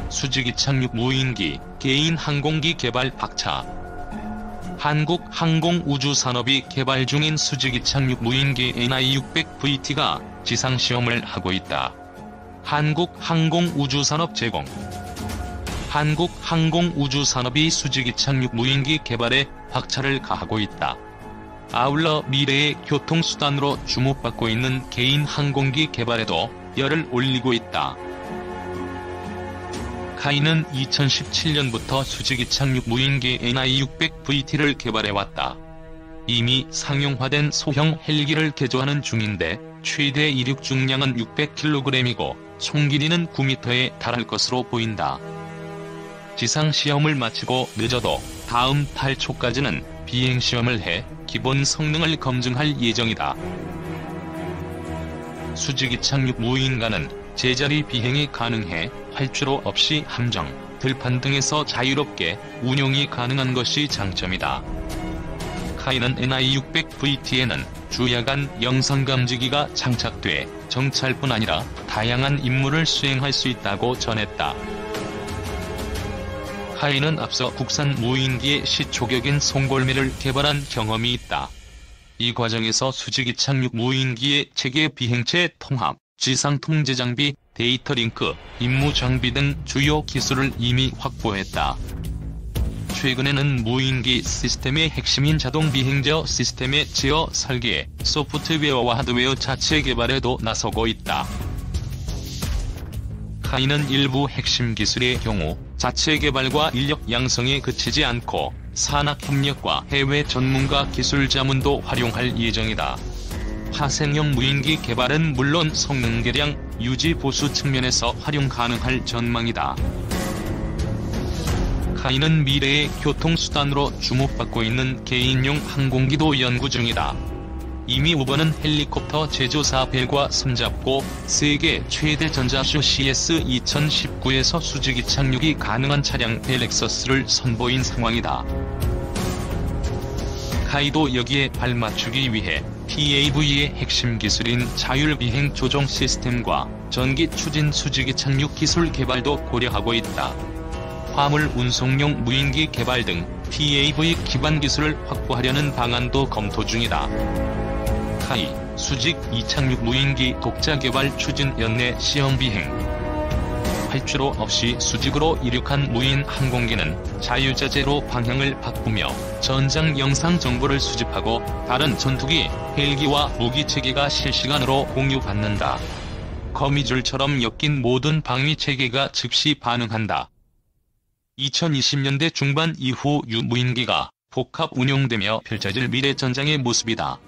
수직 이착륙 무인기, 개인 항공기 개발 박차. 한국항공우주산업이 개발 중인 수직 이착륙 무인기 NI-600VT가 지상시험을 하고 있다. 한국항공우주산업 제공. 한국항공우주산업이 수직 이착륙 무인기 개발에 박차를 가하고 있다. 아울러 미래의 교통수단으로 주목받고 있는 개인 항공기 개발에도 열을 올리고 있다. 카이는 2017년부터 수직 이착륙 무인기 NI-600VT를 개발해왔다. 이미 상용화된 소형 헬기를 개조하는 중인데 최대 이륙 중량은 600kg이고 총 길이는 9m에 달할 것으로 보인다. 지상시험을 마치고 늦어도 다음 달 초까지는 비행시험을 해 기본 성능을 검증할 예정이다. 수직 이착륙 무인가는 제자리 비행이 가능해 활주로 없이 함정, 들판 등에서 자유롭게 운용이 가능한 것이 장점이다. 카이는 NI-600VT에는 주야간 영상감지기가 장착돼 정찰뿐 아니라 다양한 임무를 수행할 수 있다고 전했다. 카이는 앞서 국산 무인기의 시초격인 송골매를 개발한 경험이 있다. 이 과정에서 수직 이착륙 무인기의 체계 비행체 통합, 지상 통제 장비, 데이터 링크, 임무 장비 등 주요 기술을 이미 확보했다. 최근에는 무인기 시스템의 핵심인 자동 비행저 시스템의 제어 설계, 소프트웨어와 하드웨어 자체 개발에도 나서고 있다. 카이는 일부 핵심 기술의 경우 자체 개발과 인력 양성에 그치지 않고 산학협력과 해외 전문가 기술 자문도 활용할 예정이다. 파생형 무인기 개발은 물론 성능 개량, 유지 보수 측면에서 활용 가능할 전망이다. 카이는 미래의 교통수단으로 주목받고 있는 개인용 항공기도 연구 중이다. 이미 우버는 헬리콥터 제조사 벨과 손잡고 세계 최대 전자쇼 CS2019에서 수직 이착륙이 가능한 차량 벨 엑서스를 선보인 상황이다. 카이도 여기에 발맞추기 위해 PAV의 핵심 기술인 자율비행 조종 시스템과 전기 추진 수직 이착륙 기술 개발도 고려하고 있다. 화물 운송용 무인기 개발 등 PAV 기반 기술을 확보하려는 방안도 검토 중이다. 카이, 수직 이착륙 무인기 독자 개발 추진 연내 시험 비행. 활주로 없이 수직으로 이륙한 무인 항공기는 자유자재로 방향을 바꾸며 전장 영상 정보를 수집하고 다른 전투기, 헬기와 무기체계가 실시간으로 공유받는다. 거미줄처럼 엮인 모든 방위체계가 즉시 반응한다. 2020년대 중반 이후 유무인기가 복합 운용되며 펼쳐질 미래 전장의 모습이다.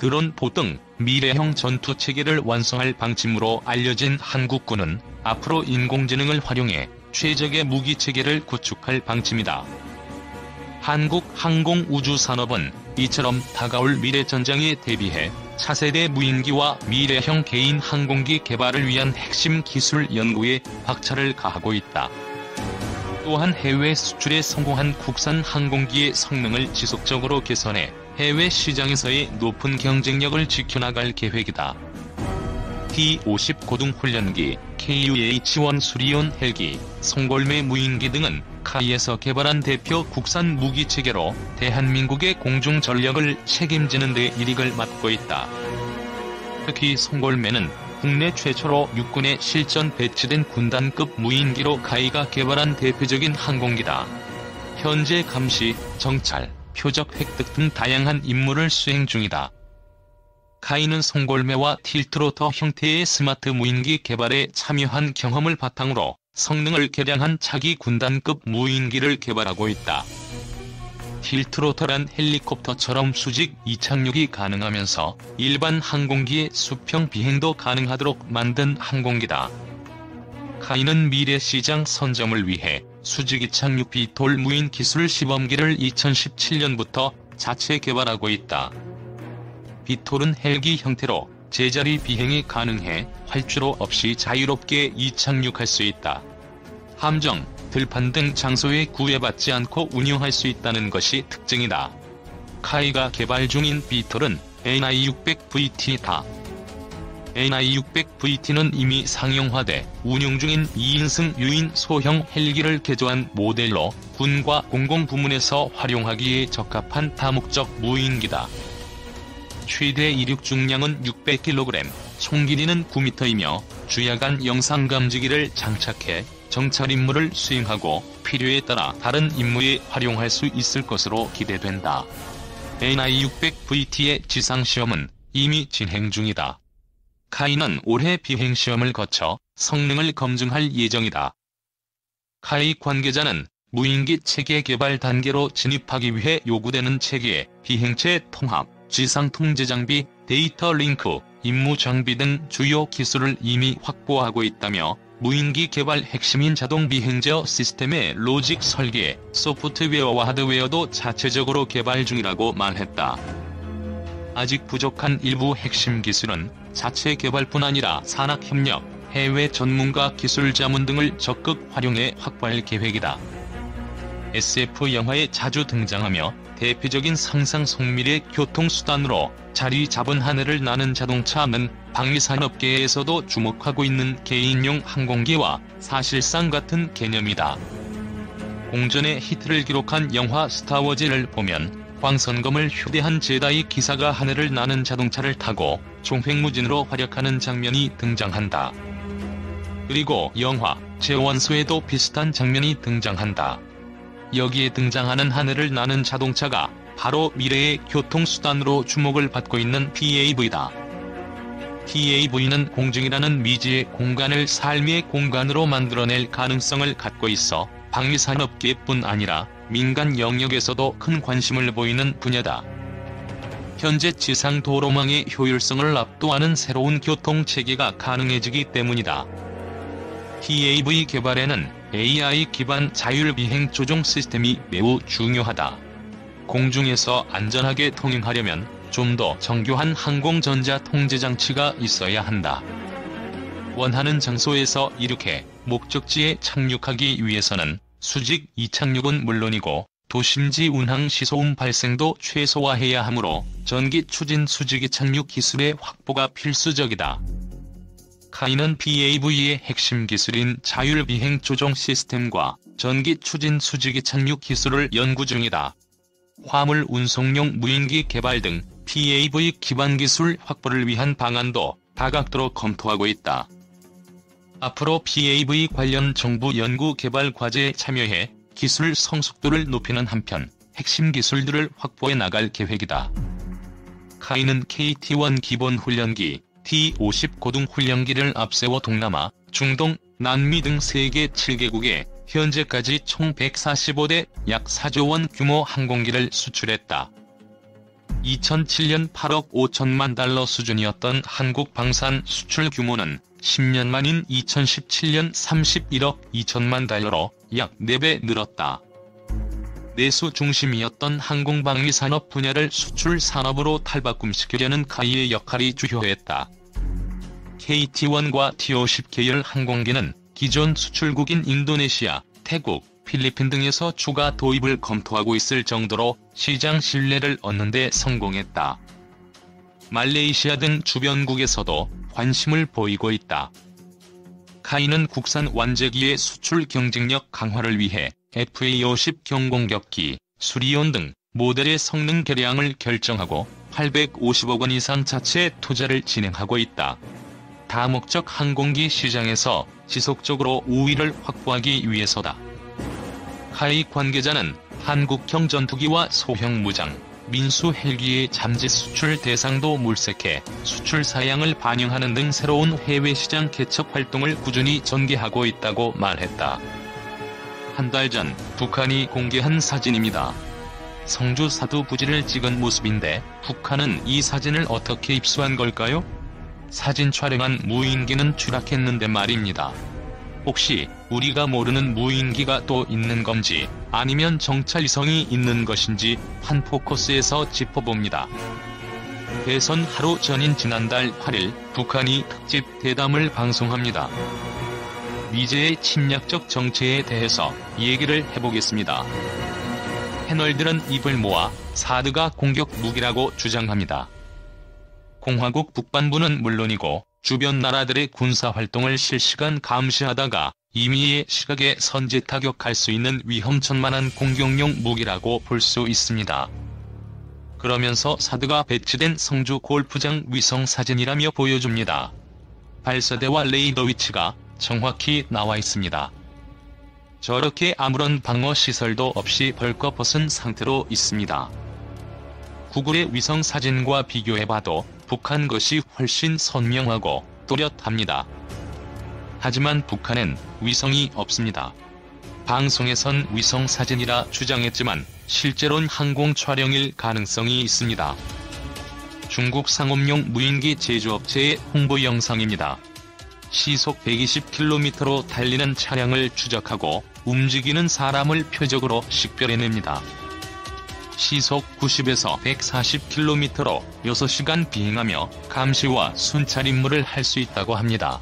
드론, 보 등 미래형 전투체계를 완성할 방침으로 알려진 한국군은 앞으로 인공지능을 활용해 최적의 무기체계를 구축할 방침이다. 한국항공우주산업은 이처럼 다가올 미래 전장에 대비해 차세대 무인기와 미래형 개인 항공기 개발을 위한 핵심 기술 연구에 박차를 가하고 있다. 또한 해외 수출에 성공한 국산 항공기의 성능을 지속적으로 개선해 해외 시장에서의 높은 경쟁력을 지켜나갈 계획이다. T-50 고등훈련기, KUH-1 수리온 헬기, 송골매 무인기 등은 카이에서 개발한 대표 국산 무기체계로 대한민국의 공중전력을 책임지는 데 일익을 맡고 있다. 특히 송골매는 국내 최초로 육군에 실전 배치된 군단급 무인기로 카이가 개발한 대표적인 항공기다. 현재 감시, 정찰, 표적 획득 등 다양한 임무를 수행 중이다. 카이는 송골매와 틸트로터 형태의 스마트 무인기 개발에 참여한 경험을 바탕으로 성능을 개량한 차기 군단급 무인기를 개발하고 있다. 틸트로터란 헬리콥터처럼 수직 이착륙이 가능하면서 일반 항공기의 수평 비행도 가능하도록 만든 항공기다. 카이는 미래 시장 선점을 위해 수직 이착륙 비톨 무인 기술 시범기를 2017년부터 자체 개발하고 있다. 비톨은 헬기 형태로 제자리 비행이 가능해 활주로 없이 자유롭게 이착륙할 수 있다. 함정, 들판 등 장소에 구애받지 않고 운용할 수 있다는 것이 특징이다. 카이가 개발 중인 비톨은 NI-600VT다. NI600VT는 이미 상용화돼 운용 중인 2인승 유인 소형 헬기를 개조한 모델로 군과 공공부문에서 활용하기에 적합한 다목적 무인기다. 최대 이륙 중량은 600kg, 총 길이는 9m이며 주야간 영상감지기를 장착해 정찰 임무를 수행하고 필요에 따라 다른 임무에 활용할 수 있을 것으로 기대된다. NI600VT의 지상시험은 이미 진행 중이다. 카이는 올해 비행시험을 거쳐 성능을 검증할 예정이다. 카이 관계자는 무인기 체계 개발 단계로 진입하기 위해 요구되는 체계, 비행체 통합, 지상 통제 장비, 데이터 링크, 임무 장비 등 주요 기술을 이미 확보하고 있다며 무인기 개발 핵심인 자동 비행제어 시스템의 로직 설계, 소프트웨어와 하드웨어도 자체적으로 개발 중이라고 말했다. 아직 부족한 일부 핵심 기술은 자체 개발뿐 아니라 산학협력, 해외 전문가 기술 자문 등을 적극 활용해 확보할 계획이다. SF 영화에 자주 등장하며 대표적인 상상 속밀의 교통수단으로 자리 잡은 하늘을 나는 자동차는 방위산업계에서도 주목하고 있는 개인용 항공기와 사실상 같은 개념이다. 공전의 히트를 기록한 영화 스타워즈를 보면 광선검을 휴대한 제다이 기사가 하늘을 나는 자동차를 타고 종횡무진으로 활약하는 장면이 등장한다. 그리고 영화 제원소에도 비슷한 장면이 등장한다. 여기에 등장하는 하늘을 나는 자동차가 바로 미래의 교통수단으로 주목을 받고 있는 PAV다. PAV는 공중이라는 미지의 공간을 삶의 공간으로 만들어낼 가능성을 갖고 있어 방위산업계뿐 아니라 민간 영역에서도 큰 관심을 보이는 분야다. 현재 지상 도로망의 효율성을 압도하는 새로운 교통체계가 가능해지기 때문이다. PAV 개발에는 AI 기반 자율비행 조종 시스템이 매우 중요하다. 공중에서 안전하게 통행하려면 좀 더 정교한 항공전자 통제장치가 있어야 한다. 원하는 장소에서 이륙해 목적지에 착륙하기 위해서는 수직 이착륙은 물론이고 도심지 운항 시소음 발생도 최소화해야 하므로 전기 추진 수직 이착륙 기술의 확보가 필수적이다. 카이는 PAV의 핵심 기술인 자율비행 조종 시스템과 전기 추진 수직 이착륙 기술을 연구 중이다. 화물 운송용 무인기 개발 등 PAV 기반 기술 확보를 위한 방안도 다각도로 검토하고 있다. 앞으로 PAV 관련 정부 연구 개발 과제에 참여해 기술 성숙도를 높이는 한편 핵심 기술들을 확보해 나갈 계획이다. 카이는 KT-1 기본훈련기, T-50 고등훈련기를 앞세워 동남아, 중동, 남미 등 세계 7개국에 현재까지 총 145대 약 4조 원 규모 항공기를 수출했다. 2007년 8억 5천만 달러 수준이었던 한국 방산 수출 규모는 10년 만인 2017년 31억 2천만 달러로 약 4배 늘었다. 내수 중심이었던 항공방위 산업 분야를 수출 산업으로 탈바꿈시키려는 카이의 역할이 주요했다. KT-1과 T-50 계열 항공기는 기존 수출국인 인도네시아, 태국, 필리핀 등에서 추가 도입을 검토하고 있을 정도로 시장 신뢰를 얻는 데 성공했다. 말레이시아 등 주변국에서도 관심을 보이고 있다. 카이는 국산 완제기의 수출 경쟁력 강화를 위해 FA-50 경공격기, 수리온 등 모델의 성능 개량을 결정하고 850억 원 이상 자체 투자를 진행하고 있다. 다목적 항공기 시장에서 지속적으로 우위를 확보하기 위해서다. 카이 관계자는 한국형 전투기와 소형 무장, 민수 헬기의 잠재 수출 대상도 물색해 수출 사양을 반영하는 등 새로운 해외 시장 개척 활동을 꾸준히 전개하고 있다고 말했다. 한 달 전 북한이 공개한 사진입니다. 성주 사두 부지를 찍은 모습인데 북한은 이 사진을 어떻게 입수한 걸까요? 사진 촬영한 무인기는 추락했는데 말입니다. 혹시 우리가 모르는 무인기가 또 있는 건지 아니면 정찰 위성이 있는 것인지 한 포커스에서 짚어봅니다. 대선 하루 전인 지난달 8일 북한이 특집 대담을 방송합니다. 미제의 침략적 정체에 대해서 얘기를 해보겠습니다. 패널들은 입을 모아 사드가 공격 무기라고 주장합니다. 공화국 북반부는 물론이고 주변 나라들의 군사활동을 실시간 감시하다가 임의의 시각에 선제 타격할 수 있는 위험천만한 공격용 무기라고 볼 수 있습니다. 그러면서 사드가 배치된 성주 골프장 위성사진이라며 보여줍니다. 발사대와 레이더 위치가 정확히 나와 있습니다. 저렇게 아무런 방어 시설도 없이 벌거벗은 상태로 있습니다. 구글의 위성사진과 비교해봐도 북한 것이 훨씬 선명하고 또렷합니다. 하지만 북한엔 위성이 없습니다. 방송에선 위성사진이라 주장했지만 실제로는 항공 촬영일 가능성이 있습니다. 중국 상업용 무인기 제조업체의 홍보 영상입니다. 시속 120km로 달리는 차량을 추적하고 움직이는 사람을 표적으로 식별해냅니다. 시속 90에서 140km로 6시간 비행하며 감시와 순찰 임무를 할 수 있다고 합니다.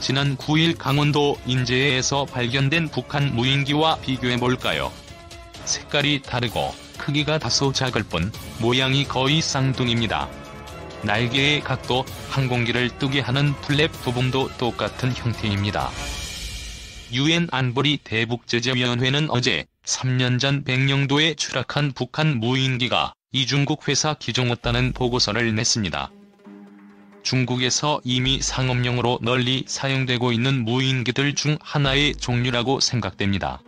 지난 9일 강원도 인제에서 발견된 북한 무인기와 비교해볼까요? 색깔이 다르고 크기가 다소 작을 뿐 모양이 거의 쌍둥이입니다. 날개의 각도, 항공기를 뜨게 하는 플랩 부분도 똑같은 형태입니다. 유엔 안보리 대북제재위원회는 어제 3년 전 백령도에 추락한 북한 무인기가 이중국 회사 기종이었다는 보고서를 냈습니다. 중국에서 이미 상업용으로 널리 사용되고 있는 무인기들 중 하나의 종류라고 생각됩니다.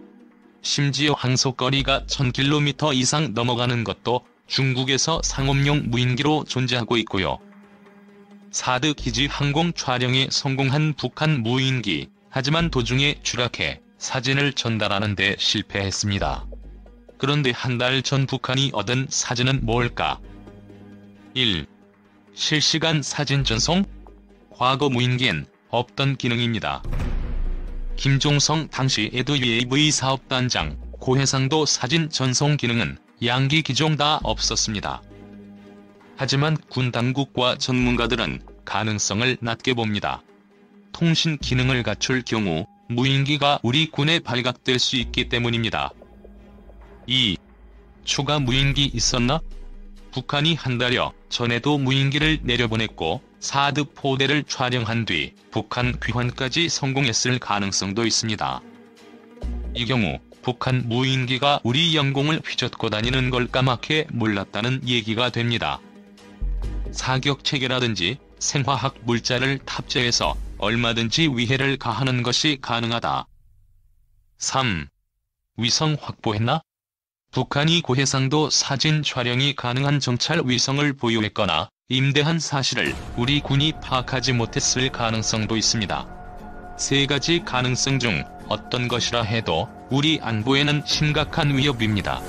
심지어 항속거리가 1000km 이상 넘어가는 것도 중국에서 상업용 무인기로 존재하고 있고요. 사드 기지 항공 촬영에 성공한 북한 무인기, 하지만 도중에 추락해 사진을 전달하는 데 실패했습니다. 그런데 한 달 전 북한이 얻은 사진은 뭘까? 1. 실시간 사진 전송? 과거 무인기엔 없던 기능입니다. 김종성 당시 에드웨이브 사업단장, 고해상도 사진 전송 기능은 양기 기종 다 없었습니다. 하지만 군 당국과 전문가들은 가능성을 낮게 봅니다. 통신 기능을 갖출 경우 무인기가 우리 군에 발각될 수 있기 때문입니다. 2. 추가 무인기 있었나? 북한이 한 달여 전에도 무인기를 내려보냈고 사드 포대를 촬영한 뒤 북한 귀환까지 성공했을 가능성도 있습니다. 이 경우 북한 무인기가 우리 영공을 휘젓고 다니는 걸 까맣게 몰랐다는 얘기가 됩니다. 사격체계라든지 생화학 물자를 탑재해서 얼마든지 위해를 가하는 것이 가능하다. 3. 위성 확보했나? 북한이 고해상도 사진 촬영이 가능한 정찰 위성을 보유했거나 임대한 사실을 우리 군이 파악하지 못했을 가능성도 있습니다. 세 가지 가능성 중 어떤 것이라 해도 우리 안보에는 심각한 위협입니다.